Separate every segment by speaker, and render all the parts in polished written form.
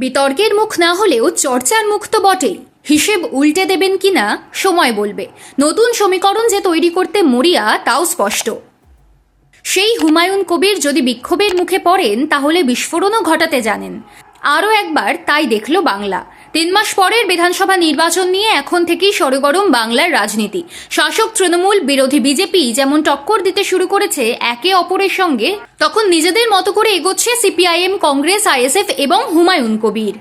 Speaker 1: বিতর্কের মুখ না হলেও চর্চার মুখ তো বটেই। হিসেব উল্টে দেবেন কিনা সময় বলবে। নতুন সমীকরণ যে তৈরি করতে মরিয়া তাও স্পষ্ট। সেই হুমায়ুন কবির যদি বিক্ষোভের মুখে পড়েন তাহলে বিস্ফোরণও ঘটাতে জানেন। আরও একবার তাই দেখল বাংলা। 3 মাস পরের বিধানসভা নির্বাচন নিয়ে এখন থেকেই সরগরম বাংলার রাজনীতি। শাসক তৃণমূল, বিরোধী বিজেপি যেমন টক্কর দিতে শুরু করেছে একে অপরের সঙ্গে, তখন নিজেদের মতো করে এগোচ্ছে সিপিআইএম, কংগ্রেস, আইএসএফ এবং হুমায়ুন কবির।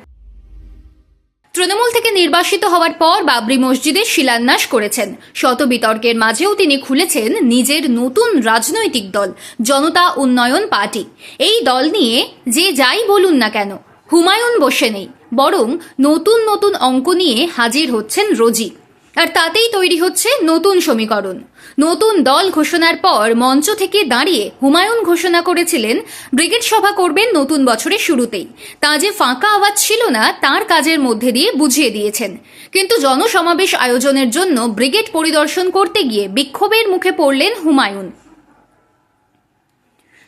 Speaker 1: তৃণমূল থেকে নির্বাসিত হওয়ার পর বাবরি মসজিদের শিলান্যাস করেছেন। শত বিতর্কের মাঝেও তিনি খুলেছেন নিজের নতুন রাজনৈতিক দল জনতা উন্নয়ন পার্টি। এই দল নিয়ে যে যাই বলুন না কেন, হুমায়ুন বসে নেই, বরং নতুন নতুন অঙ্ক নিয়ে হাজির হচ্ছেন রোজই। আর তাতেই তৈরি হচ্ছে নতুন সমীকরণ। নতুন দল ঘোষণার পর মঞ্চ থেকে দাঁড়িয়ে হুমায়ুন ঘোষণা করেছিলেন ব্রিগেড সভা করবেন নতুন বছরের শুরুতেই। তা যে ফাঁকা আওয়াজ ছিল না তার কাজের মধ্যে দিয়ে বুঝিয়ে দিয়েছেন। কিন্তু জনসমাবেশ আয়োজনের জন্য ব্রিগেড পরিদর্শন করতে গিয়ে বিক্ষোভের মুখে পড়লেন হুমায়ুন।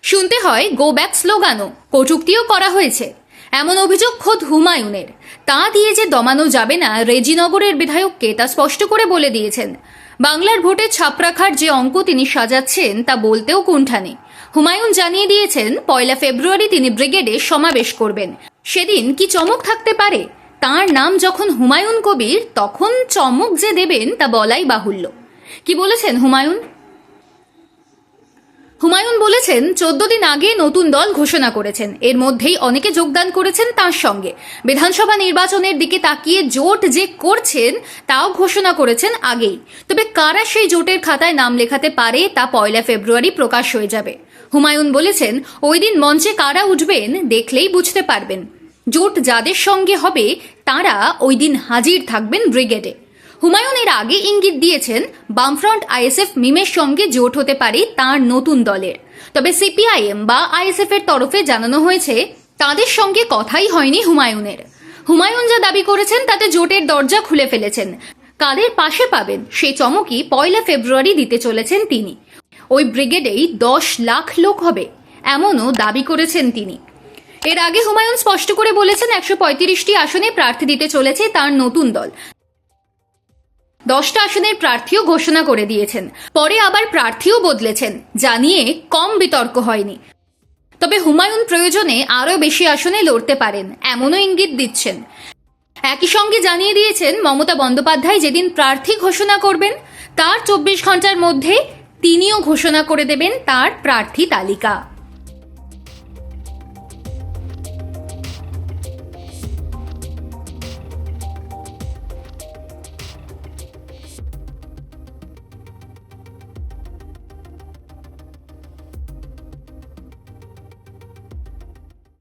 Speaker 1: শুনতে হয় গো ব্যাক স্লোগানও, কটূক্তিও করা হয়েছে, এমন অভিযোগ খোদ হুমায়ুনের। তা দিয়ে যে দমানো যাবে না রেজিনগরের বিধায়ককে তা স্পষ্ট করে বলে দিয়েছেন। বাংলার ভোটে ছাপ রাখার যে অঙ্ক তিনি সাজাচ্ছেন তা বলতেও কুণ্ঠা নেই। হুমায়ুন জানিয়ে দিয়েছেন 1 ফেব্রুয়ারি তিনি ব্রিগেডে সমাবেশ করবেন। সেদিন কি চমক থাকতে পারে? তার নাম যখন হুমায়ুন কবির, তখন চমক যে দেবেন তা বলাই বাহুল্য। কি বলেছেন হুমায়ুন? হুমায়ুন বলেছেন 14 দিন আগে নতুন দল ঘোষণা করেছেন। এর মধ্যেই অনেকে যোগদান করেছেন তার সঙ্গে। বিধানসভা নির্বাচনের দিকে তাকিয়ে জোট যে করছেন তাও ঘোষণা করেছেন আগেই। তবে কারা সেই জোটের খাতায় নাম লেখাতে পারে তা 1 ফেব্রুয়ারি প্রকাশ হয়ে যাবে। হুমায়ুন বলেছেন ওই দিন মঞ্চে কারা উঠবেন দেখলেই বুঝতে পারবেন। জোট যাদের সঙ্গে হবে তারা ওই দিন হাজির থাকবেন ব্রিগেডে। হুমায়ুন এর আগে ইঙ্গিত দিয়েছেন বামফ্রন্ট আইএসএফ মিমের সঙ্গে জোট হতে পারে তার নতুন দলের। তবে সিপিআইএম বা আইএসএফ এর তরফে জানানো হয়েছে তাদের সঙ্গে কথাই হয়নি হুমায়ুনের। হুমায়ুন যা দাবি করেছেন তাতে জোটের দরজা খুলে ফেলেছেন। কাদের পাশে পাবেন সে চমকই 1 ফেব্রুয়ারি দিতে চলেছেন তিনি। ওই ব্রিগেডেই 10 লাখ লোক হবে, এমনও দাবি করেছেন তিনি। এর আগে হুমায়ুন স্পষ্ট করে বলেছেন 135টি আসনে প্রার্থী দিতে চলেছে তার নতুন দল। 10টা আসনের প্রার্থীও ঘোষণা করে দিয়েছেন। পরে আবার প্রার্থীও বদলেছেন, যা নিয়ে কম বিতর্ক হয়নি। তবে হুমায়ুন প্রয়োজনে আরও বেশি আসনে লড়তে পারেন, এমনও ইঙ্গিত দিচ্ছেন। একই সঙ্গে জানিয়ে দিয়েছেন মমতা বন্দ্যোপাধ্যায় যেদিন প্রার্থী ঘোষণা করবেন তার 24 ঘন্টার মধ্যে তিনিও ঘোষণা করে দেবেন তার প্রার্থী তালিকা।